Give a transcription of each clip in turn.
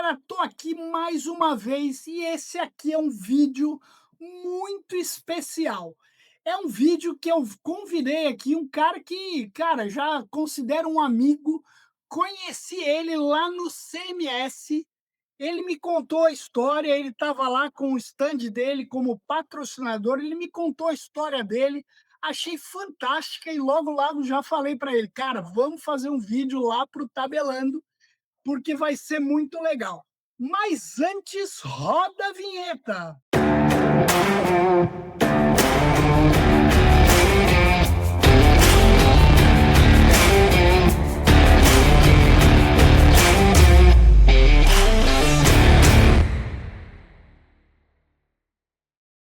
Galera, tô aqui mais uma vez e esse aqui é um vídeo muito especial. É um vídeo que eu convidei aqui um cara que, cara, já considero um amigo. Conheci ele lá no CMS. Ele me contou a história, ele estava lá com o stand dele como patrocinador, ele me contou a história dele. Achei fantástica e logo já falei para ele, cara, vamos fazer um vídeo lá para o Tabelando porque vai ser muito legal. Mas antes, roda a vinheta.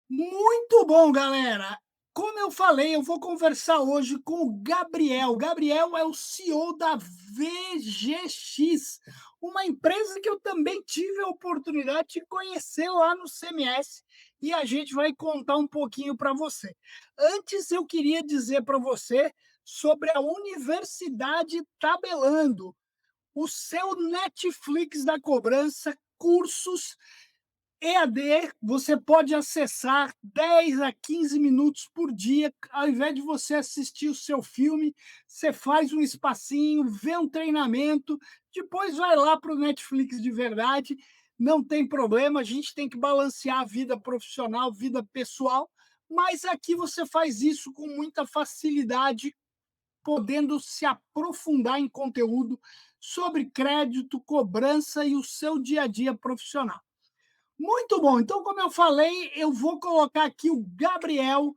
Muito bom, galera. Como eu falei, eu vou conversar hoje com o Gabriel. O Gabriel é o CEO da VGX, uma empresa que eu também tive a oportunidade de conhecer lá no CMS e a gente vai contar um pouquinho para você. Antes, eu queria dizer para você sobre a Universidade Tabelando, o seu Netflix da cobrança, cursos EAD. Você pode acessar 10 a 15 minutos por dia, ao invés de você assistir o seu filme, você faz um espacinho, vê um treinamento, depois vai lá para o Netflix de verdade, não tem problema, a gente tem que balancear a vida profissional, vida pessoal, mas aqui você faz isso com muita facilidade, podendo se aprofundar em conteúdo sobre crédito, cobrança e o seu dia a dia profissional. Muito bom. Então, como eu falei, eu vou colocar aqui o Gabriel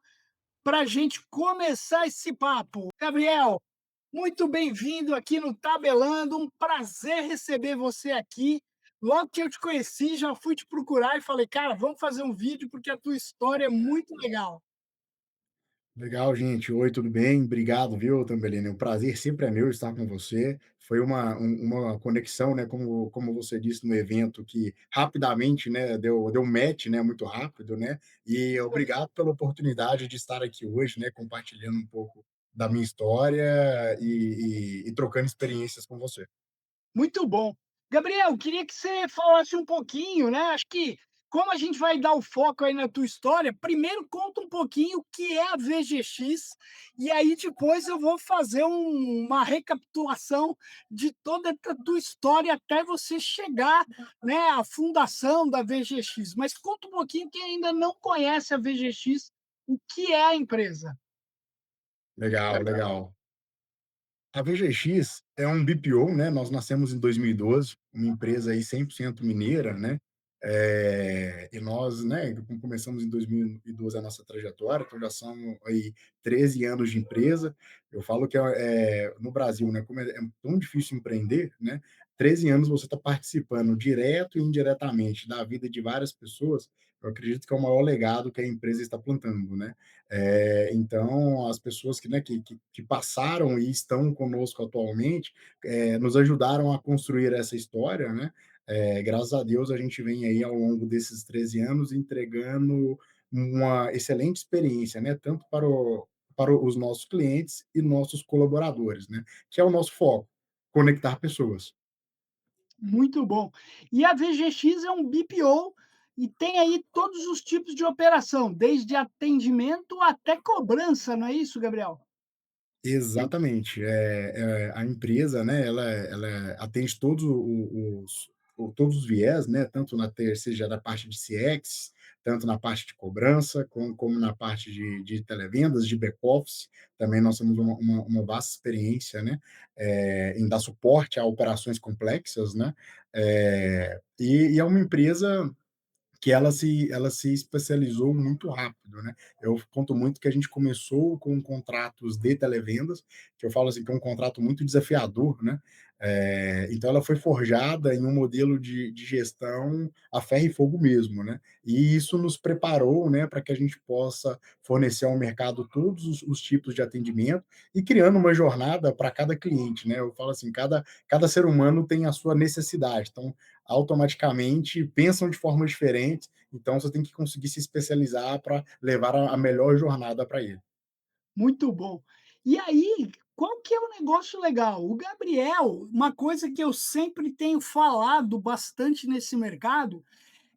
para a gente começar esse papo. Gabriel, muito bem-vindo aqui no Tabelando. Um prazer receber você aqui. Logo que eu te conheci, já fui te procurar e falei, cara, vamos fazer um vídeo porque a tua história é muito legal. Legal, gente. Oi, tudo bem? Obrigado, viu, Tambelina. O prazer sempre é meu estar com você. Foi uma conexão, né, como você disse no evento, que rapidamente, né, deu match, né, muito rápido, né? E Isso aí. obrigado pela oportunidade de estar aqui hoje, né, compartilhando um pouco da minha história e trocando experiências com você. Muito bom. Gabriel, queria que você falasse um pouquinho, né? Acho que como a gente vai dar o foco aí na tua história, primeiro conta um pouquinho o que é a VGX e aí depois eu vou fazer uma recapitulação de toda a tua história até você chegar, né, à fundação da VGX. Mas conta um pouquinho quem ainda não conhece a VGX, o que é a empresa. Legal, legal. A VGX é um BPO, né, nós nascemos em 2012, uma empresa aí 100% mineira, né, e nós, né, começamos em 2012 a nossa trajetória, então já são aí 13 anos de empresa. Eu falo que no Brasil, né, como é tão difícil empreender, né, 13 anos você está participando direto e indiretamente da vida de várias pessoas, eu acredito que é o maior legado que a empresa está plantando, né. Então, as pessoas que passaram e estão conosco atualmente, nos ajudaram a construir essa história, né? Graças a Deus, a gente vem aí ao longo desses 13 anos entregando uma excelente experiência, né? Tanto para os nossos clientes e nossos colaboradores, né? Que é o nosso foco, conectar pessoas. Muito bom. E a VGX é um BPO e tem aí todos os tipos de operação, desde atendimento até cobrança, não é isso, Gabriel? Exatamente. A empresa, né, ela atende todos os viés, né, tanto seja da parte de CX, tanto na parte de cobrança, como na parte de televendas, de back-office. Também nós temos uma vasta experiência, né, em dar suporte a operações complexas, né, e é uma empresa que ela se especializou muito rápido, né. Eu conto muito que a gente começou com contratos de televendas, que eu falo assim, que é um contrato muito desafiador, né, então ela foi forjada em um modelo de gestão a ferro e fogo mesmo, né, e isso nos preparou, né, para que a gente possa fornecer ao mercado todos os tipos de atendimento e criando uma jornada para cada cliente, né. Eu falo assim, cada ser humano tem a sua necessidade, então automaticamente pensam de formas diferentes, então você tem que conseguir se especializar para levar a melhor jornada para ele. Muito bom. E aí, qual que é o negócio legal? O Gabriel, uma coisa que eu sempre tenho falado bastante nesse mercado,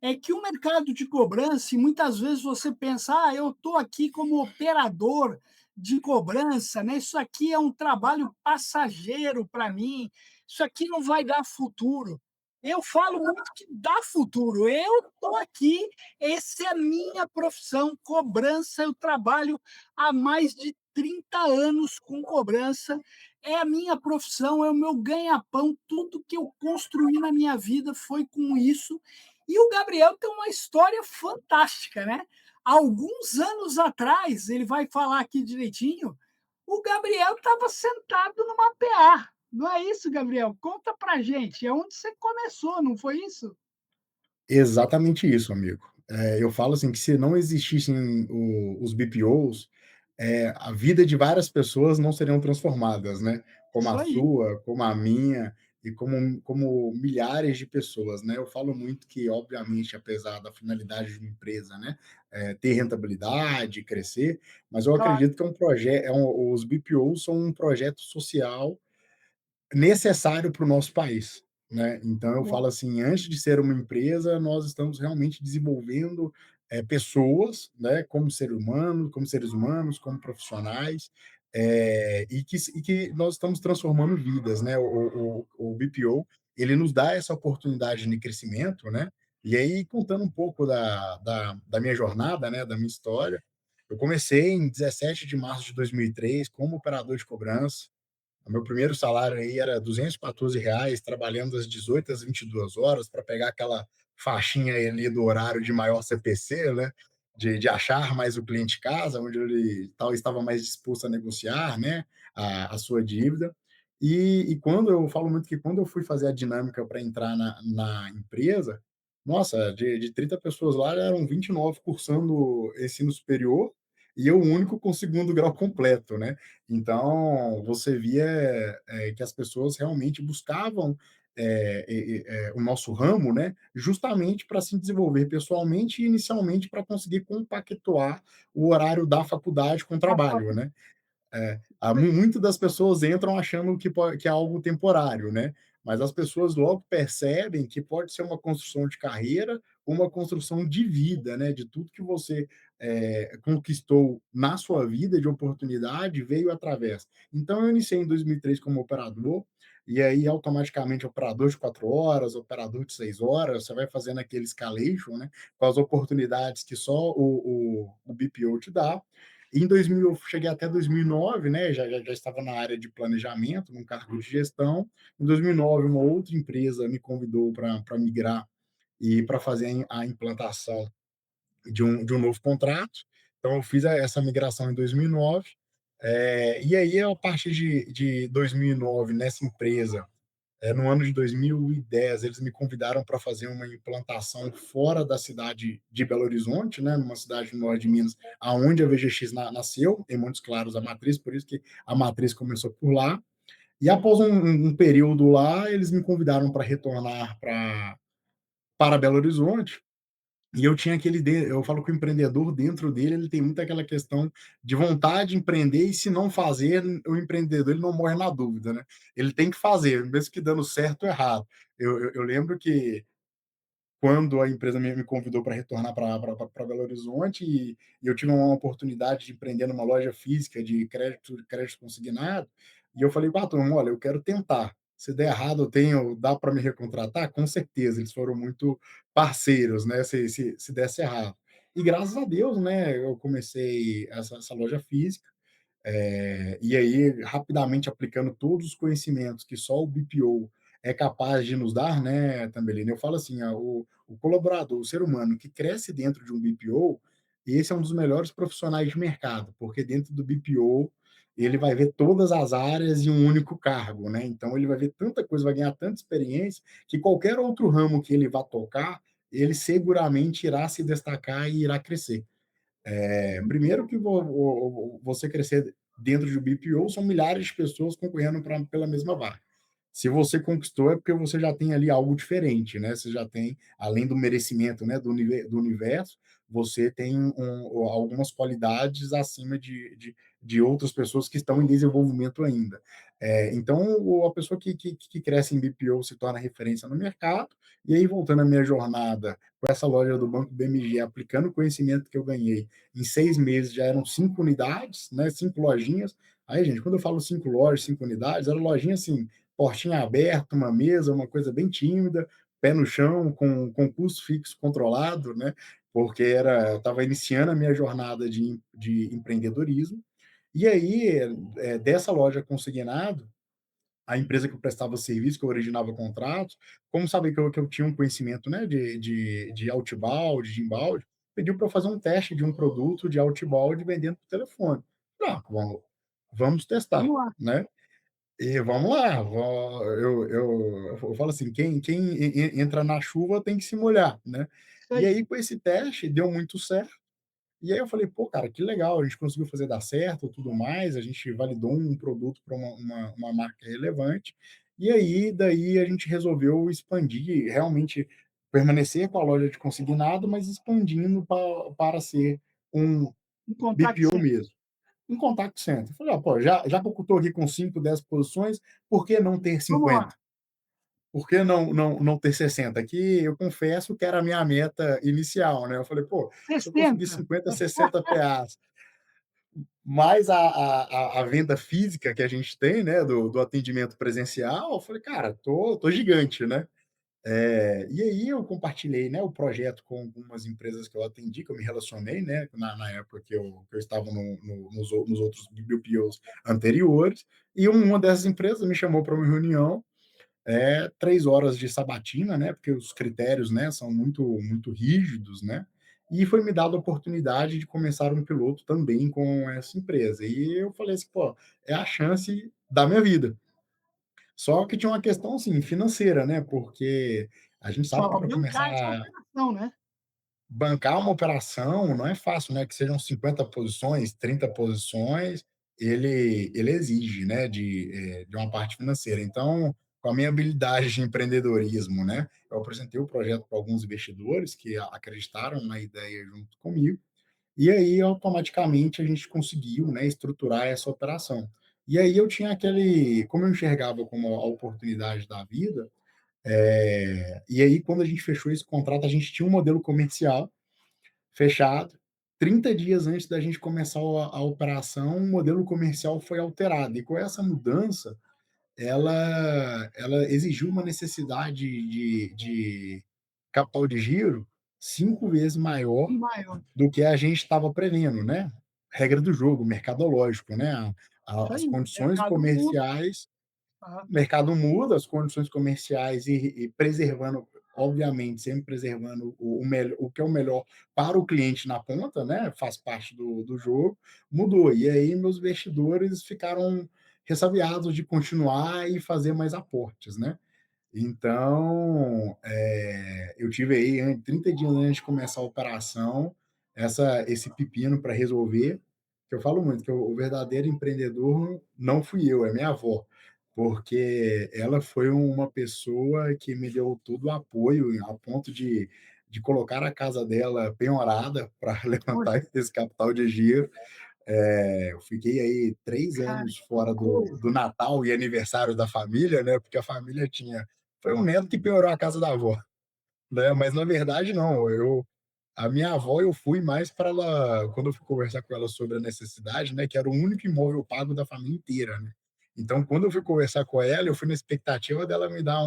é que o mercado de cobrança, e muitas vezes você pensa: "Ah, eu estou aqui como operador de cobrança, né, isso aqui é um trabalho passageiro para mim, isso aqui não vai dar futuro". Eu falo muito que dá futuro, eu estou aqui, essa é a minha profissão, cobrança, eu trabalho há mais de 30 anos com cobrança, é a minha profissão, é o meu ganha-pão, tudo que eu construí na minha vida foi com isso, e o Gabriel tem uma história fantástica, né? Alguns anos atrás, ele vai falar aqui direitinho, o Gabriel estava sentado numa PA. Não é isso, Gabriel? Conta pra gente, é onde você começou, não foi isso? Exatamente isso, amigo. Eu falo assim que se não existissem os BPOs, a vida de várias pessoas não seriam transformadas, né, como Isso a aí, sua, como a minha e como milhares de pessoas, né. Eu falo muito que, obviamente, apesar da finalidade de uma empresa, né, ter rentabilidade, crescer, mas eu claro, acredito que os BPOs são um projeto social necessário para o nosso país, né. Então eu falo assim, antes de ser uma empresa, nós estamos realmente desenvolvendo, pessoas, né, como seres humanos, como profissionais, e que nós estamos transformando vidas, né. O BPO, ele nos dá essa oportunidade de crescimento, né. E aí contando um pouco da minha jornada, né, da minha história, eu comecei em 17 de março de 2003 como operador de cobrança. O meu primeiro salário aí era R$ 214, trabalhando das 18 às 22 horas para pegar aquela faixinha aí ali do horário de maior CPC, né, de achar mais o cliente em casa, onde ele tal estava mais disposto a negociar, né, a sua dívida. E quando eu falo muito que quando eu fui fazer a dinâmica para entrar na empresa, nossa, de 30 pessoas lá, eram 29 cursando ensino superior, e eu o único com segundo grau completo, né. Então, você via, que as pessoas realmente buscavam, o nosso ramo, né, justamente para se desenvolver pessoalmente e inicialmente para conseguir compactuar o horário da faculdade com o trabalho, né. Muito das pessoas entram achando que é algo temporário, né, mas as pessoas logo percebem que pode ser uma construção de carreira, uma construção de vida, né, de tudo que você, conquistou na sua vida de oportunidade veio através. Então eu iniciei em 2003 como operador, e aí automaticamente operador de 4 horas, operador de 6 horas, você vai fazendo aquele escalation, né, com as oportunidades que só o BPO te dá. Em 2000 eu cheguei até 2009, né, já estava na área de planejamento, num cargo de gestão. Em 2009, uma outra empresa me convidou para migrar e para fazer a implantação de um novo contrato. Então eu fiz essa migração em 2009, e aí a partir de 2009 nessa empresa, no ano de 2010, eles me convidaram para fazer uma implantação fora da cidade de Belo Horizonte, né, numa cidade no norte de Minas, aonde a VGX nasceu, em Montes Claros, a matriz, por isso que a matriz começou por lá. E após um período lá, eles me convidaram para retornar para Belo Horizonte, e eu tinha eu falo que o empreendedor dentro dele, ele tem muito aquela questão de vontade de empreender e se não fazer, o empreendedor ele não morre na dúvida, né. Ele tem que fazer, mesmo que dando certo ou errado. Eu lembro que quando a empresa me convidou para retornar para Belo Horizonte e eu tive uma oportunidade de empreender numa loja física de crédito consignado, e eu falei: "Patrão, olha, eu quero tentar. Se der errado, eu tenho dá para me recontratar?" Com certeza, eles foram muito parceiros, né, se desse errado. E graças a Deus, né, eu comecei essa loja física, e aí, rapidamente aplicando todos os conhecimentos que só o BPO é capaz de nos dar, né, Tambelina, eu falo assim, o colaborador, o ser humano que cresce dentro de um BPO, esse é um dos melhores profissionais de mercado, porque dentro do BPO ele vai ver todas as áreas em um único cargo, né? Então ele vai ver tanta coisa, vai ganhar tanta experiência, que qualquer outro ramo que ele vá tocar, ele seguramente irá se destacar e irá crescer. Primeiro que você crescer dentro de um BPO são milhares de pessoas concorrendo pela mesma vaga. Se você conquistou é porque você já tem ali algo diferente, né? Você já tem, além do merecimento, né, do universo, você tem algumas qualidades acima de outras pessoas que estão em desenvolvimento ainda. Então, a pessoa que cresce em BPO se torna referência no mercado, e aí voltando à minha jornada com essa loja do Banco BMG, aplicando o conhecimento que eu ganhei, em 6 meses já eram 5 unidades, né, 5 lojinhas. Aí, gente, quando eu falo 5 lojas, 5 unidades, era lojinha assim, portinha aberta, uma mesa, uma coisa bem tímida, pé no chão, com custo fixo controlado, né? Porque eu estava iniciando a minha jornada de empreendedorismo. E aí, dessa loja consignado, a empresa que eu prestava serviço, que eu originava contratos, como sabia que eu tinha um conhecimento, né, de outbound, de inbound, pediu para eu fazer um teste de um produto de outbound vendendo por telefone. Ah, vamos testar, Vamos lá. né? E vamos lá, eu falo assim, quem entra na chuva tem que se molhar, né? Isso E aí. aí, com esse teste, deu muito certo. E aí eu falei: "Pô, cara, que legal, a gente conseguiu fazer dar certo, tudo mais, a gente validou um produto para uma marca relevante". E aí, daí a gente resolveu expandir, realmente permanecer com a loja de consignado, mas expandindo para ser um Um contact BPO center. mesmo, um contact center. Eu falei: "Ó, pô, já que eu estou aqui com 5, 10 posições, por que não ter Vamos lá. 50? Por que não ter 60?" Que eu confesso que era a minha meta inicial, né, eu falei: "Pô, se eu conseguir 60. 50, 60 PAs, mais a venda física que a gente tem, né, do atendimento presencial", eu falei: "Cara, tô gigante, né". E aí eu compartilhei, né, o projeto com algumas empresas que eu atendi, que eu me relacionei, né, na época que eu estava nos outros BPOs anteriores, e uma dessas empresas me chamou para uma reunião, 3 horas de sabatina, né, porque os critérios, né, são muito rígidos, né, e foi me dada a oportunidade de começar um piloto também com essa empresa. E eu falei assim: "Pô, é a chance da minha vida". Só que tinha uma questão, assim, financeira, né, porque a gente sabe que Precisava para começar bancar essa operação, né. bancar uma operação não é fácil, né, que sejam 50 posições, 30 posições, ele exige, né, de uma parte financeira. Então, com a minha habilidade de empreendedorismo, né, eu apresentei o projeto para alguns investidores que acreditaram na ideia junto comigo, e aí automaticamente a gente conseguiu, né, estruturar essa operação. E aí eu tinha aquele como eu enxergava como a oportunidade da vida, e aí quando a gente fechou esse contrato, a gente tinha um modelo comercial fechado. 30 dias antes da gente começar a operação, o modelo comercial foi alterado. E com essa mudança, ela exigiu uma necessidade de capital de giro 5 vezes maior Maior. do que a gente estava prevendo, né? Regra do jogo, mercadológico, né? Isso As aí, o condições mercado muda. comerciais, Aham. o mercado muda, as condições comerciais e preservando, obviamente, sempre preservando o que é o melhor para o cliente na ponta, né? Faz parte do jogo, mudou. E aí meus investidores ficaram ressabiados de continuar e fazer mais aportes, né? Então, eu tive aí 30 dias antes de começar a operação, esse pepino para resolver, que eu falo muito, que o verdadeiro empreendedor não fui eu, é minha avó, porque ela foi uma pessoa que me deu todo o apoio, a ponto de colocar a casa dela penhorada para Poxa, levantar esse capital de giro. Eu fiquei aí 3 cara, anos que fora do coisa. do Natal e aniversário da família, né, porque a família tinha foi um neto que piorou a casa da avó, né, mas na verdade não, a minha avó eu fui mais para ela quando eu fui conversar com ela sobre a necessidade, né, que era o único imóvel pago da família inteira, né. Então quando eu fui conversar com ela, eu fui na expectativa dela me dar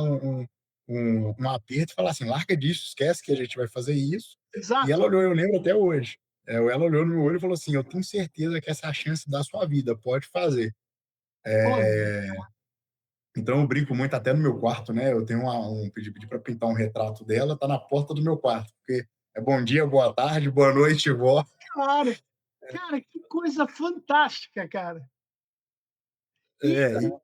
um aperto e falar assim: "Larga disso, esquece que a gente vai fazer isso". E ela Exato. olhou, eu lembro até hoje, ela olhou no meu olho e falou assim: "Eu tenho certeza que essa é a chance da sua vida, pode fazer". Olha, Então eu brinco muito até no meu quarto, né, eu tenho pedi para pintar um retrato dela, tá na porta do meu quarto, porque é bom dia, boa tarde, boa noite, vó. claro. Cara, que coisa fantástica, cara. E É, o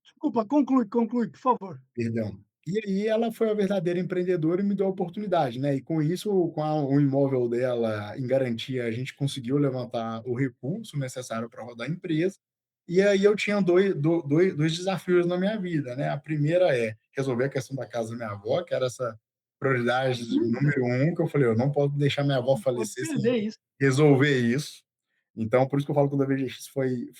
desculpa, conclui, por favor. perdão. E aí ela foi a verdadeira empreendedora e me deu a oportunidade, né, e com isso, o imóvel dela em garantia, a gente conseguiu levantar o recurso necessário para rodar a empresa, e aí eu tinha dois desafios na minha vida, né, a primeira é resolver a questão da casa da minha avó, que era essa prioridade Sem dúvida, número um, que eu falei: "Eu não posso deixar minha avó não pode falecer sem perder isso. resolver isso". Então, por isso que eu falo que a VGX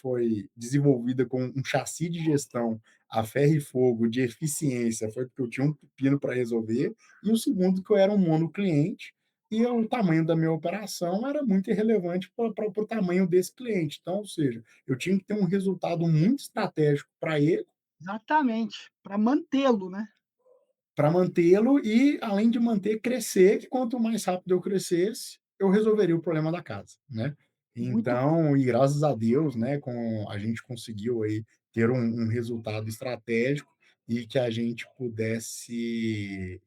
foi desenvolvida com um chassi de gestão a ferro e fogo, de eficiência, foi porque eu tinha um pepino para resolver, e o segundo que eu era um monocliente, e o tamanho da minha operação era muito irrelevante para o tamanho desse cliente. Então, ou seja, eu tinha que ter um resultado muito estratégico para ele, Exatamente, para mantê-lo, né. para mantê-lo e, além de manter, crescer, que quanto mais rápido eu crescesse, eu resolveria o problema da casa, né. Muito bom. Então, e graças a Deus, né, com a gente conseguiu aí ter um resultado estratégico e que a gente pudesse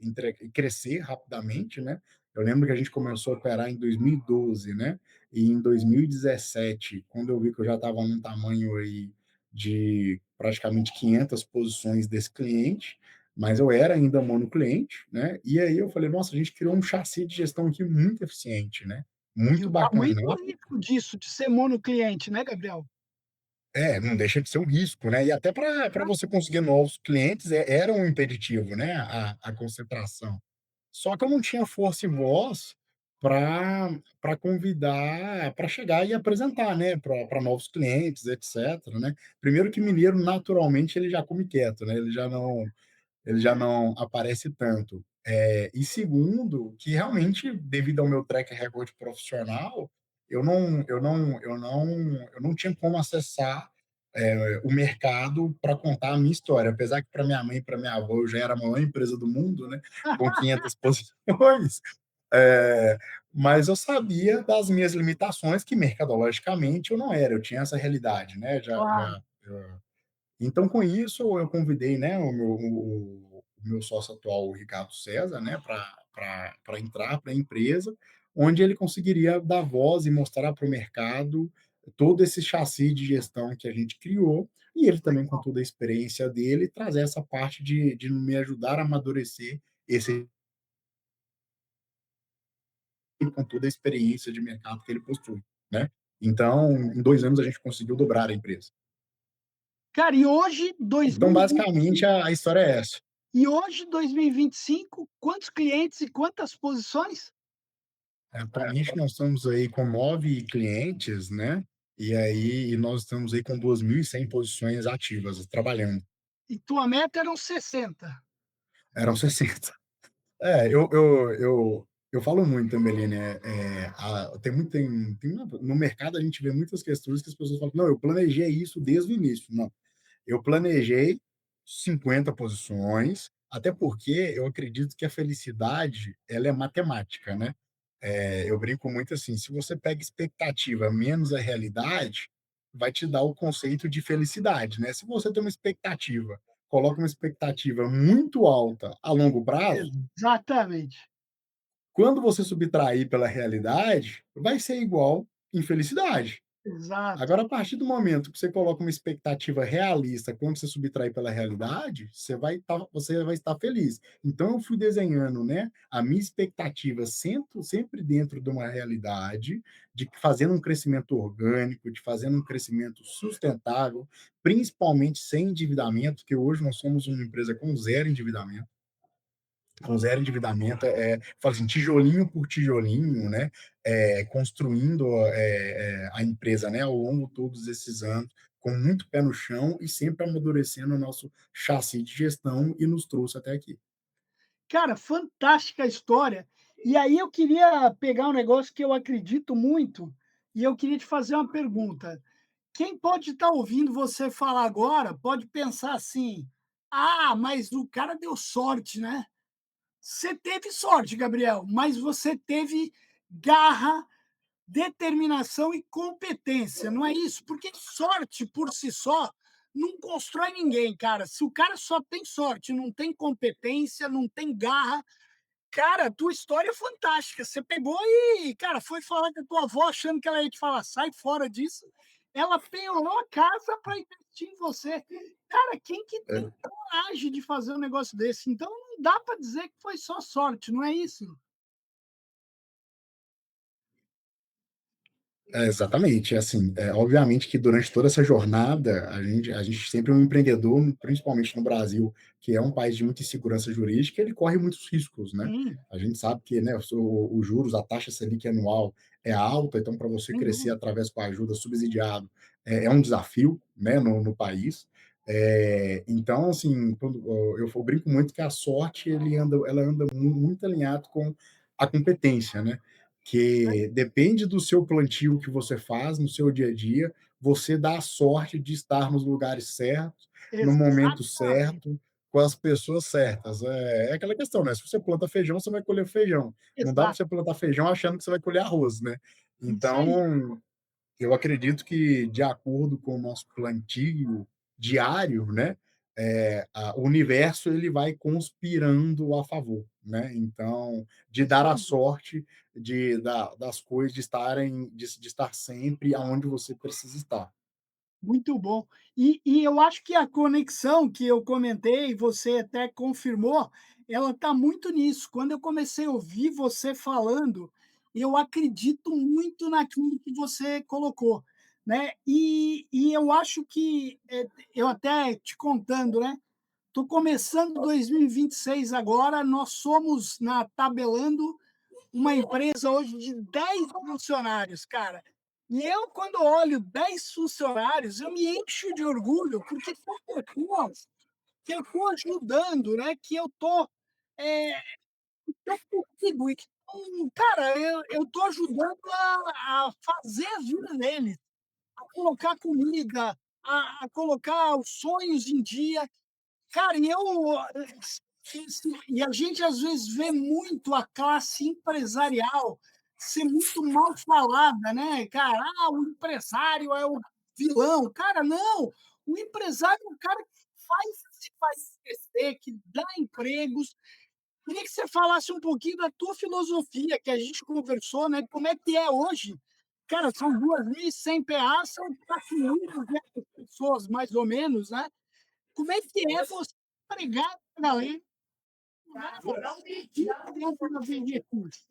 crescer rapidamente, né. Eu lembro que a gente começou a operar em 2012, né, e em 2017, quando eu vi que eu já estava num tamanho aí de praticamente 500 posições desse cliente, mas eu era ainda monocliente, né, e aí eu falei: "Nossa, a gente criou um chassi de gestão aqui muito eficiente, né, E muito o tamanho bacana". do risco disso, de ser monocliente, né, Gabriel? É, não deixa de ser um risco, né, e até para Ah, você conseguir novos clientes, era um impeditivo, né, a concentração. Só que eu não tinha força e voz para convidar, para chegar e apresentar, né, para novos clientes, etcétera, né. Primeiro que mineiro naturalmente ele já come quieto, né, ele já não aparece tanto. E segundo, que realmente, devido ao meu track record profissional, eu não tinha como acessar, o mercado para contar a minha história. Apesar que para minha mãe e para minha avó eu já era a maior empresa do mundo, né, com 500 posições, eh, mas eu sabia das minhas limitações, que mercadologicamente eu não era, eu tinha essa realidade, né, claro, então, com isso, eu convidei, né, o meu sócio atual, o Ricardo César, né, para entrar para a empresa, onde ele conseguiria dar voz e mostrar para o mercado todo esse chassi de gestão que a gente criou, e ele também, com legal. toda a experiência dele, trazer essa parte de me ajudar a amadurecer esse com toda a experiência de mercado que ele possui, né. Então, em 2 anos a gente conseguiu dobrar a empresa. Cara, e hoje, Então, basicamente, 2025 a história é essa. e hoje, 2025, quantos clientes e quantas posições? Atualmente nós estamos aí com 9 clientes, né, e nós estamos aí com 2.100 posições ativas trabalhando. E tua meta eram 60. Eram 60. Eu falo muito também ali, né, tem muito tem no mercado a gente vê muitas questões que as pessoas falam: "Não, eu planejei isso desde o início". Não, eu planejei 50 posições, até porque eu acredito que a felicidade, ela é matemática, né. Eu brinco muito assim, se você pega expectativa menos a realidade, vai te dar o conceito de felicidade, né. Se você tem uma expectativa, coloca uma expectativa muito alta a longo prazo, Exatamente, quando você subtrair pela realidade, vai ser igual infelicidade. exato, Agora, a partir do momento que você coloca uma expectativa realista, quando você subtrai pela realidade, você vai estar feliz. Então, eu fui desenhando, né, a minha expectativa sempre dentro de uma realidade, de fazendo um crescimento orgânico, de fazendo um crescimento sustentável, principalmente sem endividamento, porque hoje nós somos uma empresa com zero endividamento. Com zero endividamento, falo assim, tijolinho por tijolinho, né, construindo, a empresa, né, ao longo de todos esses anos, com muito pé no chão e sempre amadurecendo o nosso chassi de gestão e nos trouxe até aqui. cara, fantástica a história. E aí eu queria pegar um negócio que eu acredito muito, e eu queria te fazer uma pergunta. Quem pode estar ouvindo você falar agora, pode pensar assim: "Ah, mas o cara deu sorte, né?". Você teve sorte, Gabriel, mas você teve garra, determinação e competência, não é isso? Porque sorte por si só não constrói ninguém, cara. Se o cara só tem sorte, não tem competência, não tem garra, cara, a tua história é fantástica. Você pegou e, cara, foi falar com a tua avó achando que ela ia te falar: "Sai fora disso". Ela penhorou a casa para investir em você. Cara, quem que tem coragem de fazer um negócio desse? Então não dá para dizer que foi só sorte, não é isso? Exatamente, assim, obviamente que durante toda essa jornada, a gente sempre é um empreendedor, principalmente no Brasil, que é um país de muita insegurança jurídica, ele corre muitos riscos, né. Sim, A gente sabe que, né, os juros, a taxa Selic anual é alta, então para você sem crescer dúvida. através com a ajuda subsidiado é um desafio, né, no país. Então, assim, quando eu brinco muito que a sorte ela anda muito alinhado com a competência, né? Que depende do seu plantio que você faz no seu dia a dia, você dá a sorte de estar nos lugares certos, no momento Exatamente, certo, com as pessoas certas. É aquela questão, né? Se você planta feijão, você vai colher feijão. Não dá para exato, você plantar feijão achando que você vai colher arroz, né? isso aí. Então, eu acredito que, de acordo com o nosso plantio diário, né, o universo ele vai conspirando a favor, né? Então, de Isso dar a aí. sorte das coisas de estar sempre aonde você precisa estar. Muito bom. E eu acho que a conexão que eu comentei, você até confirmou, ela está muito nisso. Quando eu comecei a ouvir você falando, eu acredito muito naquilo que você colocou, né. E eu acho que, eu até te contando, né, estou começando 2026 agora, nós somos na Tabelando uma empresa hoje de 10 funcionários, cara. E eu, quando olho 10 funcionários, eu me encho de orgulho, porque são pessoas que eu estou ajudando, né? Que eu estou é, comigo, e que, cara, eu estou ajudando a fazer a vida deles, a colocar comida, a colocar os sonhos em dia. Cara, e a gente às vezes vê muito a classe empresarial ser muito mal falada, né, cara? "Ah, o empresário é o vilão". Cara, não! O empresário é o cara que faz esse país crescer, que dá empregos. Queria que você falasse um pouquinho da tua filosofia, que a gente conversou, né, como é que é hoje. Cara, são 2.100 PA, são 4.200 pessoas mais ou menos, né? Como é que é você pregar pra galera dentro da VGTURS?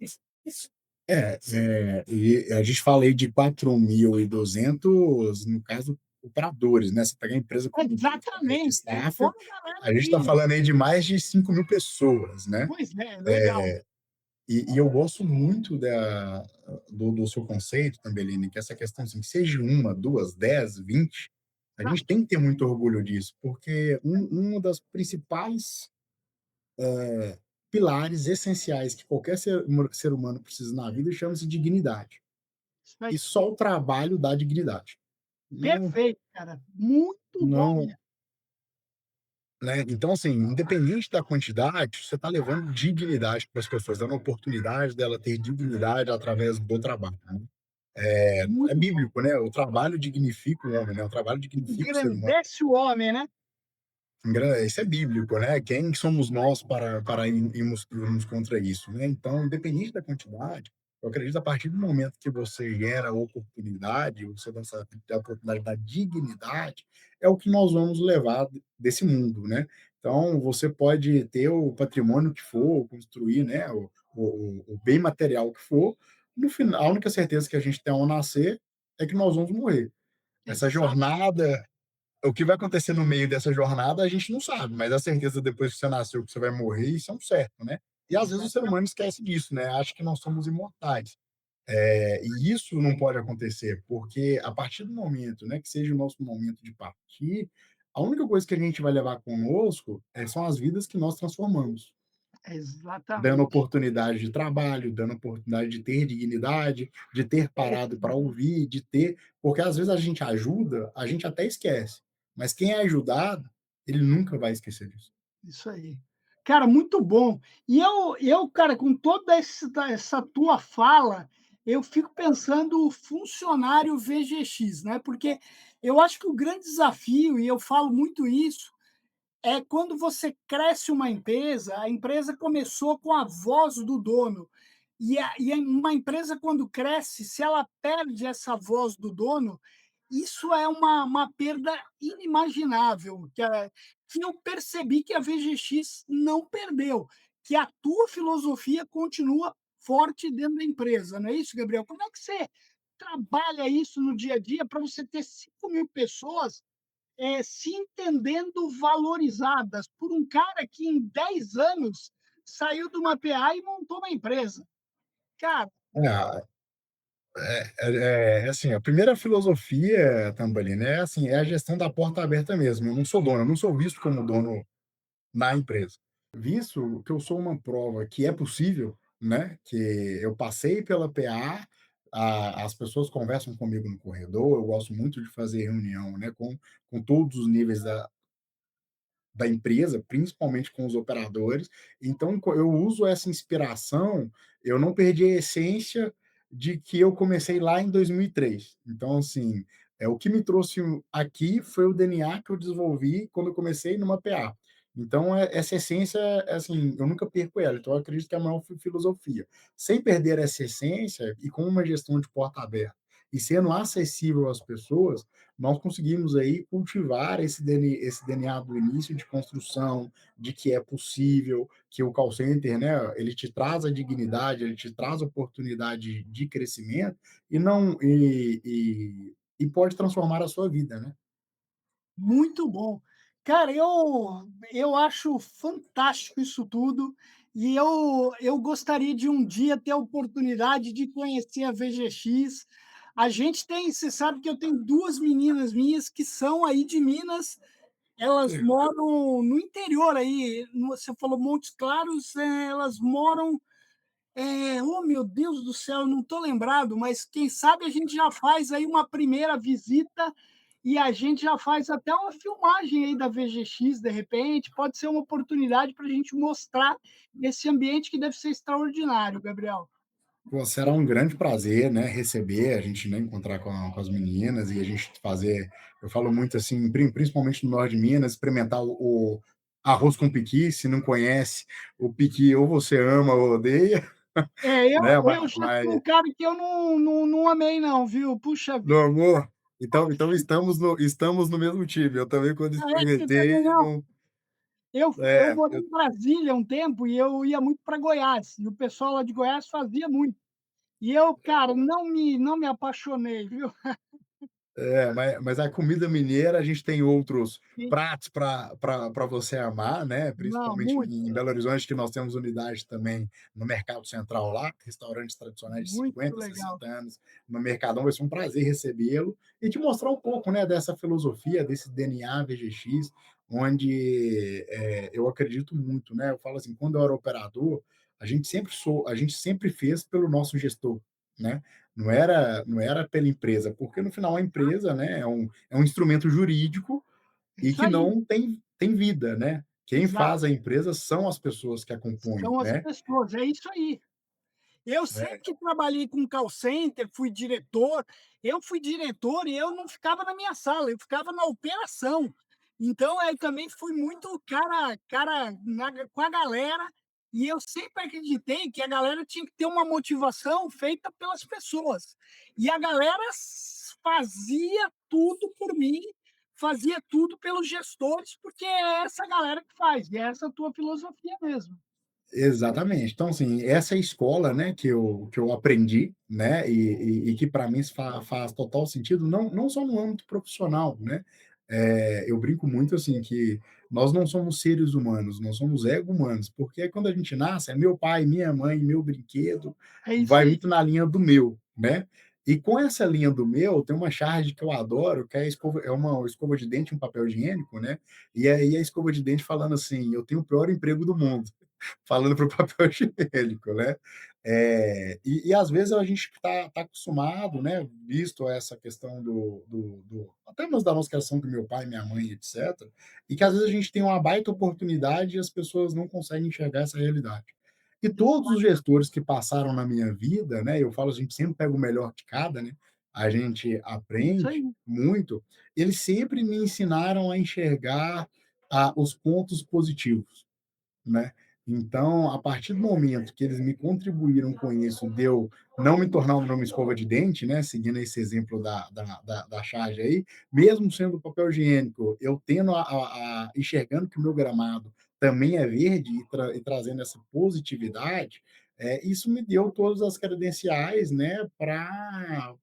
E a gente falei de 4.200 no caso, operadores, né? Você pega a empresa como um todo, Exatamente, é staff, fora a galera a gente está que falando aí de mais de 5.000 pessoas, né? pois é, legal. E eu gosto muito do seu conceito, Tambeline, que é essa questão assim, que seja uma, duas, 10, 20, a gente Exato, tem que ter muito orgulho disso, porque uma das principais pilares essenciais que qualquer ser humano precisa na vida chama-se dignidade. isso aí. E só o trabalho dá dignidade. Não, Perfeito, cara, muito bom não, mesmo. né? Então, assim, independente da quantidade, você está levando dignidade para as pessoas, dando oportunidade dela ter dignidade através do trabalho, né? É Muito bom. bíblico, né? O trabalho dignifica o homem, né? O trabalho dignifica o ser humano. Engrandece o homem, né? Isso é bíblico, né? Quem somos nós para irmos contra isso, né? Então, independente da quantidade, eu acredito a partir do momento que você gera a oportunidade, você dá a oportunidade da dignidade, é o que nós vamos levar desse mundo, né? Então, você pode ter o patrimônio que for, construir, né? O bem material que for, no final, a única certeza que a gente tem ao nascer é que nós vamos morrer. Essa Exato, jornada o que vai acontecer no meio dessa jornada, a gente não sabe, mas a certeza depois que você nasceu que você vai morrer, isso é um certo, né. E às vezes o ser humano exatamente. esquece disso, né, acha que nós somos imortais. E isso não pode acontecer, porque a partir do momento, né, que seja o nosso momento de partir, a única coisa que a gente vai levar conosco, são as vidas que nós transformamos. Dando Exatamente. oportunidade de trabalho, dando oportunidade de ter dignidade, de ter parado para Perfeito. ouvir, de ter porque às vezes a gente ajuda, a gente até esquece, mas quem é ajudado, ele nunca vai esquecer disso. Isso aí. Cara, muito bom. E cara, com toda essa tua fala, eu fico pensando o funcionário VGX, né? Porque eu acho que o grande desafio, e eu falo muito isso, é quando você cresce uma empresa, a empresa começou com a voz do dono. Uma empresa, quando cresce, se ela perde essa voz do dono, isso é uma perda inimaginável, que eu percebi que a VGX não perdeu, que a tua filosofia continua forte dentro da empresa, não é isso, Gabriel? Como é que você trabalha isso no dia a dia para você ter 5.000 pessoas se entendendo valorizadas por um cara que em 10 anos saiu de uma PA e montou uma empresa. Cara, É, assim, a primeira filosofia, Tamborino, é assim, é a gestão da porta aberta mesmo. Eu não sou dono, eu não sou visto como dono na empresa. Visto que eu sou uma prova que é possível, né, que eu passei pela PA, as pessoas conversam comigo no corredor, eu gosto muito de fazer reunião, né, com todos os níveis da empresa, principalmente com os operadores. Então, eu uso essa inspiração, eu não perdi a essência de que eu comecei lá em 2003. Então, assim, o que me trouxe aqui foi o DNA que eu desenvolvi quando eu comecei numa PA. Então, essa essência, assim, eu nunca perco ela. Então, eu acredito que é a maior filosofia. Sem perder essa essência e com uma gestão de porta aberta e sendo acessível às pessoas, nós conseguimos aí cultivar esse DNA do início de construção, de que é possível, que o call center, né, ele te traz a dignidade, ele te traz oportunidade de crescimento e não e pode transformar a sua vida, né. Muito bom. Cara, eu acho fantástico isso tudo, e eu gostaria de um dia ter a oportunidade de conhecer a VGX. A gente tem você sabe que eu tenho 2 meninas minhas que são aí de Minas, elas moram no interior aí, você falou Montes Claros, elas moram, oh meu Deus do céu, eu não estou lembrado, mas quem sabe a gente já faz aí uma primeira visita e a gente já faz até uma filmagem aí da VGX, de repente, pode ser uma oportunidade para a gente mostrar esse ambiente que deve ser extraordinário, Gabriel. Pô, será um grande prazer, né, receber, a gente, né, encontrar com as meninas e a gente fazer eu falo muito assim, principalmente no norte de Minas, experimentar o arroz com pequi, se não conhece, o pequi ou você ama ou odeia, É, né, eu já fui um cara que eu não amei não, viu, puxa no vida. amor, então estamos no mesmo time, eu também quando Ah, é, você também experimentei não? não Eu é, morei eu em Brasília um tempo e eu ia muito para Goiás, e o pessoal lá de Goiás fazia muito. E eu, cara, não me apaixonei, viu. Mas a comida mineira, a gente tem outros E pratos para você amar, né, não, principalmente muito, em Belo Horizonte, que nós temos unidade também no Mercado Central lá, restaurantes tradicionais de muito 50, legal. 60 anos no Mercadão, vai ser um prazer recebê-lo e te mostrar um pouco, né, dessa filosofia, desse DNA VGX, onde, eu acredito muito, né, eu falo assim, quando eu era operador, a gente sempre fez pelo nosso gestor, né, não era pela empresa, porque no final a empresa, né, é um instrumento jurídico e Isso que aí, não tem vida, né. Quem exato, faz a empresa são as pessoas que a compõem, são as né. pessoas, é isso aí. Eu sempre É, que trabalhei com call center, eu fui diretor e eu não ficava na minha sala, eu ficava na operação. Então, eu também fui muito cara com a galera, e eu sempre acreditei que a galera tinha que ter uma motivação feita pelas pessoas. E a galera fazia tudo por mim, fazia tudo pelos gestores, porque é essa galera que faz, e é essa a tua filosofia mesmo. exatamente. Então, assim, essa é a escola, né, que eu aprendi, né, e que para mim faz total sentido, não só no âmbito profissional, né. Eu brinco muito, assim, que nós não somos seres humanos, nós somos ego-humanos, porque quando a gente nasce, é meu pai, minha mãe, meu brinquedo, É isso vai aí. muito na linha do meu, né. E com essa linha do meu, tem uma charge que eu adoro, que é uma escova de dente, um papel higiênico, né, e aí a escova de dente falando assim: "Eu tenho o pior emprego do mundo". Falando para o papel higiênico, né. E às vezes a gente tá acostumado, né, visto essa questão do até mesmo da nossa criação com meu pai, minha mãe, etcétera, e que às vezes a gente tem uma baita oportunidade e as pessoas não conseguem enxergar essa realidade. E todos os gestores que passaram na minha vida, né, eu falo, a gente sempre pega o melhor de cada, né, a gente Isso aprende aí. muito, eles sempre me ensinaram a enxergar, os pontos positivos, né. Então, a partir do momento que eles me contribuíram com isso, de eu não me tornar uma escova de dente, né, seguindo esse exemplo da charge aí, mesmo sendo papel higiênico, eu tendo enxergando que o meu gramado também é verde e trazendo essa positividade, isso me deu todas as credenciais, né, para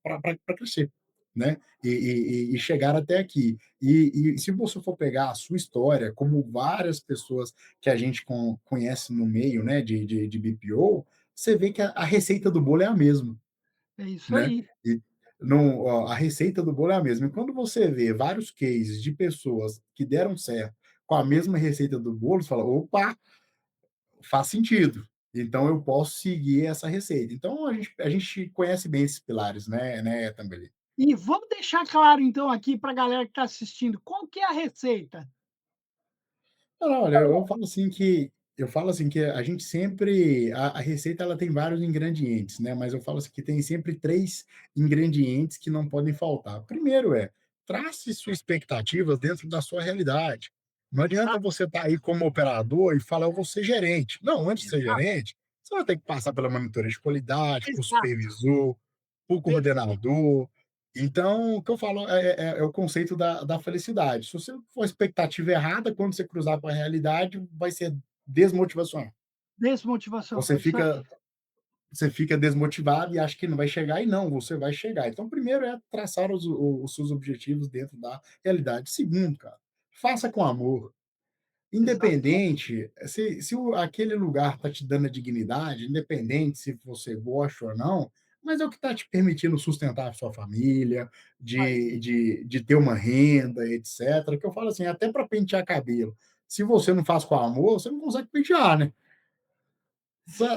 crescer, né, e chegar até aqui. E se você for pegar a sua história, como várias pessoas que a gente conhece no meio, né, de BPO, você vê que a receita do bolo é a mesma, É isso né. aí. E não ó, a receita do bolo é a mesma. E quando você vê vários cases de pessoas que deram certo com a mesma receita do bolo, você fala: "Opa, faz sentido. Então eu posso seguir essa receita". Então a gente conhece bem esses pilares, né, Tambelê. E vamos deixar claro então aqui para a galera que está assistindo, qual que é a receita? Não, olha, eu falo assim que a gente sempre a receita ela tem vários ingredientes, né, mas eu falo assim que tem sempre 3 ingredientes que não podem faltar. Primeiro trace suas expectativas dentro da sua realidade. Não adianta Exato, você estar aí como operador e falar: "Eu vou ser gerente". Não, antes de ser exato, gerente, você vai ter que passar pela monitoria de qualidade, por exato, supervisor, por perfeito, coordenador. Então, o que eu falo é o conceito da felicidade. Se você for a expectativa errada, quando você cruzar com a realidade, vai ser desmotivacional. desmotivação, Você é isso fica aí. você fica desmotivado e acha que não vai chegar, e não, você vai chegar. Então, primeiro é traçar os seus objetivos dentro da realidade. Segundo, cara, faça com amor. Exato, Independente se aquele lugar está te dando a dignidade, independente se você gosta ou não, mas é o que está te permitindo sustentar a sua família, aí, de ter uma renda, etcétera, que eu falo assim, até para pentear cabelo, se você não faz com amor, você não consegue pentear, né.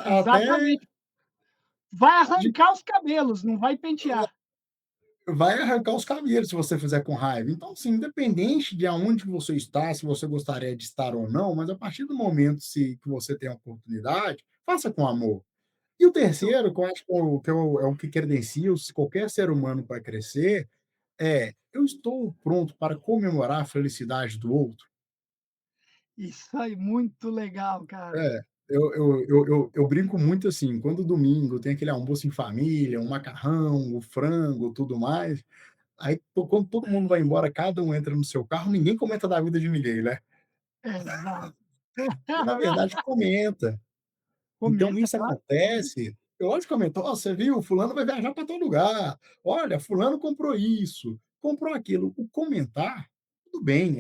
Até exatamente. Vai de arrancar os cabelos, não vai pentear. vai arrancar os cabelos se você fizer com raiva. Então, assim, independente de aonde você está, se você gostaria de estar ou não, mas a partir do momento que você tem a oportunidade, faça com amor. E o Isso, terceiro, que eu acho que é o que credencia qualquer ser humano para crescer, eu estou pronto para comemorar a felicidade do outro. isso aí, muito legal, cara. É, eu brinco muito assim, quando domingo tem aquele almoço em família, um macarrão, o frango, tudo mais, aí quando todo mundo vai embora, cada um entra no seu carro, ninguém comenta da vida de ninguém, né. Exato. E na verdade comenta. Então Comenta, isso claro que comenta. acontece, logicamente: "Ó, você viu, fulano vai viajar para tal lugar. Olha, fulano comprou isso, comprou aquilo". O comentar, tudo bem,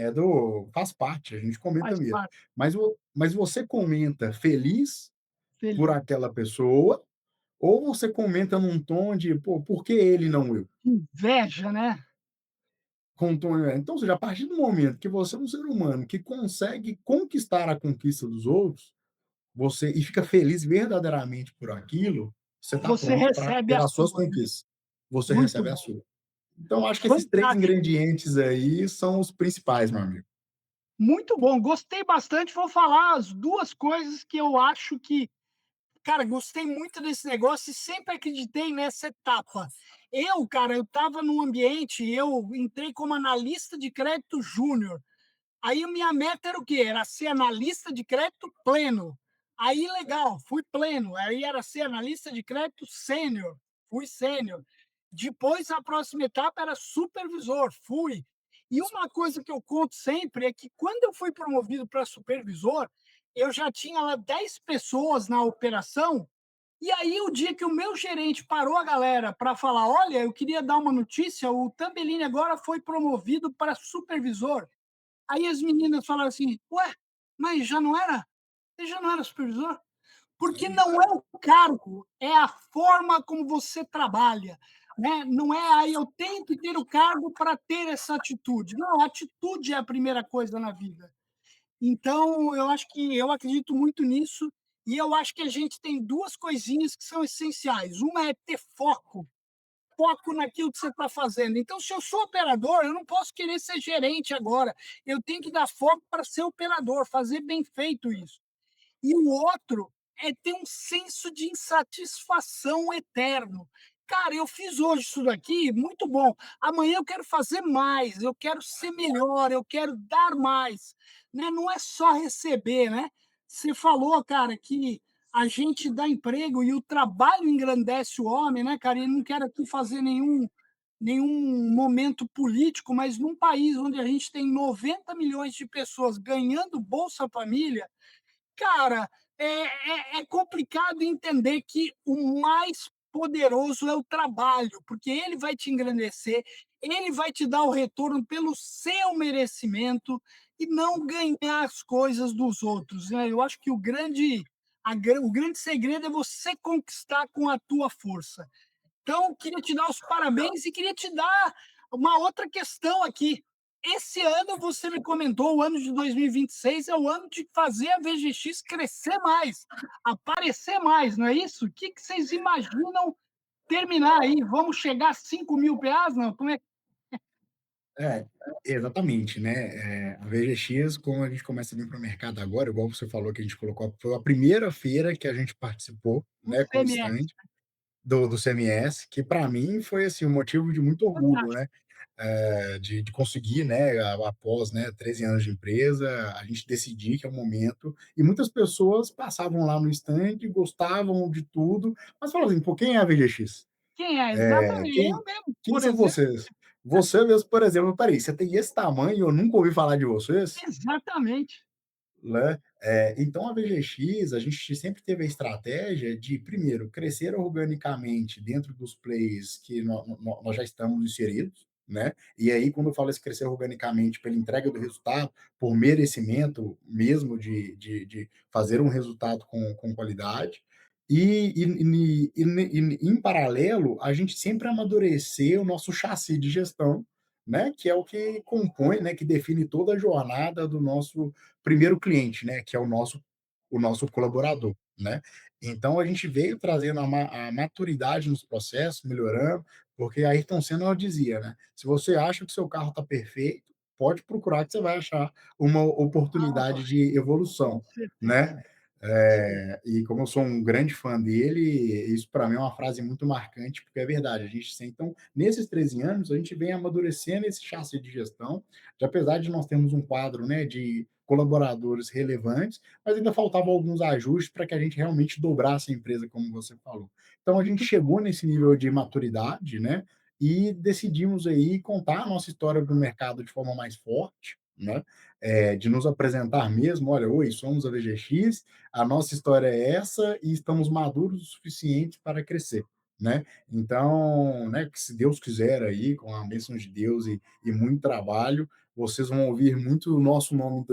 faz parte, a gente comenta Faz mesmo. parte, Mas você comenta feliz por feliz. aquela pessoa, ou você comenta num tom de: "Pô, por que ele não eu?". Inveja, né? Com um tom então, ou seja, a partir do momento que você é um ser humano que consegue conquistar a conquista dos outros, você e fica feliz verdadeiramente por aquilo, você está Você pronto para recebe ter a as suas sua, né? conquistas. Você Muito recebe a bom, sua. Então acho que esses 3 fantástico. ingredientes aí são os principais, meu amigo. Muito bom, gostei bastante. Vou falar as 2 coisas que eu acho que, cara, gostei muito desse negócio e sempre acreditei nessa etapa. Cara, eu estava num ambiente, eu entrei como analista de crédito júnior. Aí a minha meta era o quê? Era ser analista de crédito pleno. Aí legal, fui pleno. Aí era ser analista de crédito sênior, fui sênior. Depois a próxima etapa era supervisor, fui. E uma coisa que eu conto sempre é que quando eu fui promovido para supervisor, eu já tinha lá 10 pessoas na operação. E aí o dia que o meu gerente parou a galera para falar, olha, eu queria dar uma notícia, o Tambellini agora foi promovido para supervisor. Aí as meninas falaram assim: "Ué, mas já não era supervisor?" Porque não é o cargo, é a forma como você trabalha, né. Não é: "Aí eu tenho que ter o cargo para ter essa atitude". Não, a atitude é a primeira coisa na vida. Então eu acho que eu acredito muito nisso, e eu acho que a gente tem 2 coisinhas que são essenciais. Uma é ter foco, foco naquilo que você está fazendo. Então, se eu sou operador, eu não posso querer ser gerente agora. Eu tenho que dar foco para ser operador, fazer bem feito isso. E o outro é ter um senso de insatisfação eterno. Cara, eu fiz hoje isso daqui, muito bom. Amanhã eu quero fazer mais, eu quero ser melhor, eu quero dar mais. Né? Não é só receber, né? Você falou, cara, que a gente dá emprego e o trabalho engrandece o homem, né, cara? E não quero aqui fazer nenhum momento político, mas num país onde a gente tem 90 milhões de pessoas ganhando Bolsa Família, cara, é complicado entender que o mais poderoso é o trabalho, porque ele vai te engrandecer, ele vai te dar o retorno pelo seu merecimento e não ganhar as coisas dos outros, né. Eu acho que o grande segredo é você conquistar com a tua força. Então, queria te dar os parabéns e queria te dar uma outra questão aqui. Esse ano você me comentou, o ano de 2026 é o ano de fazer a VGX crescer mais, aparecer mais, não é isso? O que que vocês imaginam terminar aí? Vamos chegar a 5.000 PAs? Não, como é? É, exatamente, né, a VGX, como a gente começa a vir para o mercado agora, igual você falou que a gente colocou, foi a primeira feira que a gente participou, O né, com o CMS, stand do CMS, que para mim foi, assim, um motivo de muito orgulho, fantástico. né, de conseguir, né, após, né, 13 anos de empresa, a gente decidir que é o momento, e muitas pessoas passavam lá no stand, gostavam de tudo, mas falavam assim: "Pô, quem é a VGX? Quem é? Exatamente, eu Quem mesmo, quem por são exemplo. vocês?". Você mesmo, por exemplo: "Espera aí, você tem esse tamanho e eu nunca ouvi falar de vocês?". Exatamente. Né? Então a VGX, a gente sempre teve a estratégia de, primeiro, crescer organicamente dentro dos plays que nós já estamos inseridos, né? E aí, quando eu falo esse crescer organicamente pela entrega do resultado, por merecimento mesmo de fazer um resultado com qualidade, em paralelo, a gente sempre amadurecer o nosso chassi de gestão, né? Que é o que compõe, né? Que define toda a jornada do nosso primeiro cliente, né, que é o nosso colaborador, né. Então a gente veio trazendo a maturidade nos processos, melhorando, porque Ayrton Senna dizia, né: "Se você acha que seu carro está perfeito, pode procurar que você vai achar uma Ah, oportunidade de com evolução", certeza. né. E como eu sou um grande fã dele, isso para mim é uma frase muito marcante, porque é verdade, a gente então, nesses 13 anos, a gente vem amadurecendo esse chassi de gestão, de apesar de nós termos um quadro, né, de colaboradores relevantes, mas ainda faltavam alguns ajustes para que a gente realmente dobrasse a empresa, como você falou. Então a gente Muito chegou nesse nível de maturidade, né, e decidimos aí contar a nossa história para o mercado de forma mais forte, né, de nos apresentar mesmo, olha, oi, somos a VGX, a nossa história é essa e estamos maduros o suficiente para crescer, né? Então, né, que se Deus quiser aí, com a bênção de Deus e muito trabalho, vocês vão ouvir muito o nosso nome em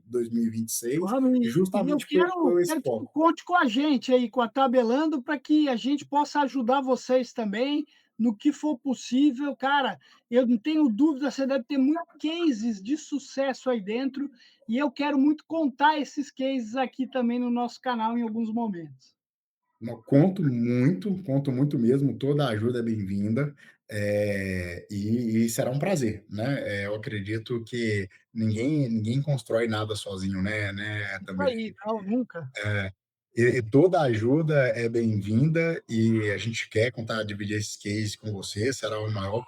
2026, Vamos, e eu justamente quero por esse quero que tu foco. conte com a gente aí, com a Tabelando, para que a gente possa ajudar vocês também no que for possível. Cara, eu não tenho dúvida, você deve ter muitos cases de sucesso aí dentro, e eu quero muito contar esses cases aqui também no nosso canal em alguns momentos. Não, conto muito mesmo, toda a ajuda é bem-vinda, e será um prazer, né? Eu acredito que ninguém constrói nada sozinho, né, Isso também. aí, não, nunca. É, e toda ajuda é bem-vinda e a gente quer contar, dividir esses cases com você, será o maior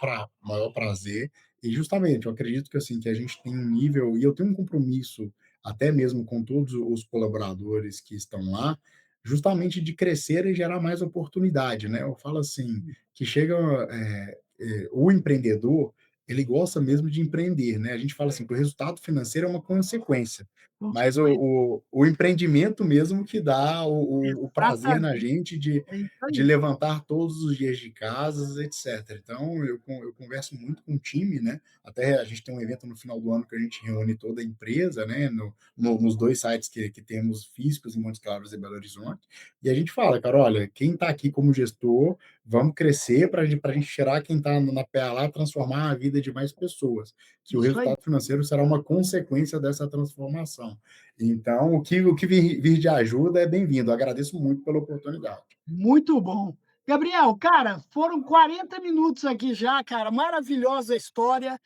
prazer. E justamente, eu acredito que assim que a gente tem um nível e eu tenho um compromisso até mesmo com todos os colaboradores que estão lá, justamente de crescer e gerar mais oportunidade, né? Eu falo assim que chega o empreendedor, ele gosta mesmo de empreender, né? A gente fala assim que o resultado financeiro é uma consequência, mas Consequência, o empreendimento mesmo que dá o prazer na exatamente, gente de é isso de aí. levantar todos os dias de casas, etcétera. Então eu converso muito com o time, né, até a gente tem um evento no final do ano que a gente reúne toda a empresa, né, nos 2 sites que temos físicos em Montes Claros e Belo Horizonte, e a gente fala: "Cara, olha, quem está aqui como gestor, vamos crescer para a gente tirar quem está na PA lá, transformar a vida de mais pessoas, que o Isso aí. resultado financeiro será uma consequência dessa transformação". Então, o que vir de ajuda é bem-vindo. Agradeço muito pela oportunidade. Muito bom. Gabriel, cara, foram 40 minutos aqui já, cara, maravilhosa a história.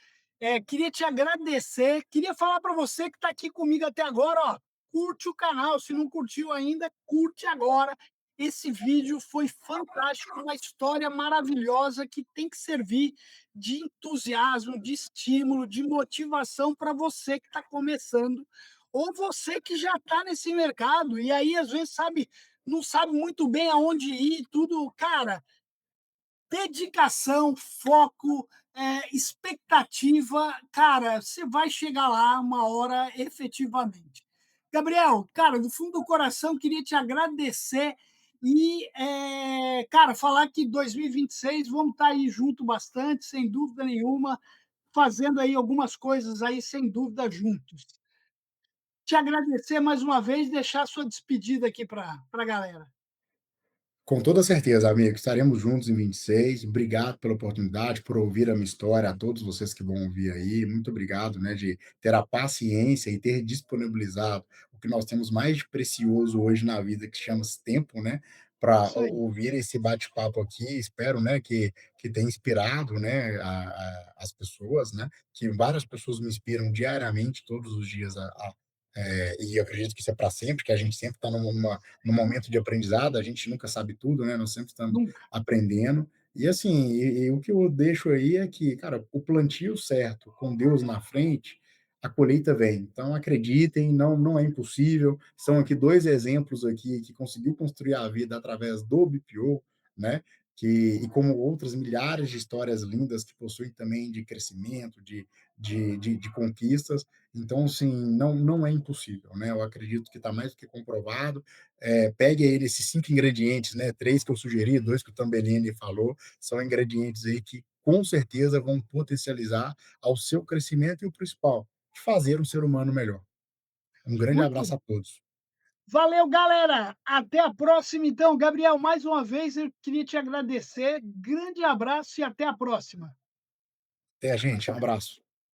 Queria te agradecer, queria falar para você que está aqui comigo até agora, ó, curte o canal, se não curtiu ainda, curte agora. Esse vídeo foi fantástico, uma história maravilhosa que tem que servir de entusiasmo, de estímulo, de motivação para você que está começando, ou você que já está nesse mercado, e aí, às vezes, sabe, não sabe muito bem aonde ir, tudo, cara, dedicação, foco, expectativa, cara, você vai chegar lá uma hora efetivamente. Gabriel, cara, do fundo do coração, queria te agradecer e, cara, falar que 2026 vamos estar aí junto bastante, sem dúvida nenhuma, fazendo aí algumas coisas aí, sem dúvida, juntos. Te agradecer mais uma vez, deixar a sua despedida aqui para a galera. Com toda certeza, amigo, estaremos juntos em 26. Obrigado pela oportunidade, por ouvir a minha história, a todos vocês que vão ouvir aí. Muito obrigado, né, de ter a paciência e ter disponibilizado o que nós temos mais de precioso hoje na vida, que chama-se tempo, né, para Isso aí. ouvir esse bate-papo aqui. Espero, né, que tenha inspirado, né, as pessoas, né, que várias pessoas me inspiram diariamente, todos os dias, e eu acredito que isso é para sempre, que a gente sempre está num momento de aprendizado, a gente nunca sabe tudo, né, nós sempre estamos Nunca. aprendendo. E assim, o que eu deixo aí é que, cara, o plantio certo, com Deus na frente, a colheita vem. Então acreditem, não é impossível. São aqui 2 exemplos aqui que conseguiu construir a vida através do BPO, né, e como outras milhares de histórias lindas que possuem também de crescimento, de conquistas. Então, assim, não é impossível, né? Eu acredito que está mais do que comprovado. Pegue aí esses 5 ingredientes, né? 3 que eu sugeri, 2 que o Tambellini falou, são ingredientes aí que com certeza vão potencializar ao seu crescimento e o principal, de fazer um ser humano melhor. Um grande Muito abraço a todos. valeu, galera. Até a próxima, então. Gabriel, mais uma vez eu queria te agradecer. Grande abraço e até a próxima. Até, gente. Um abraço.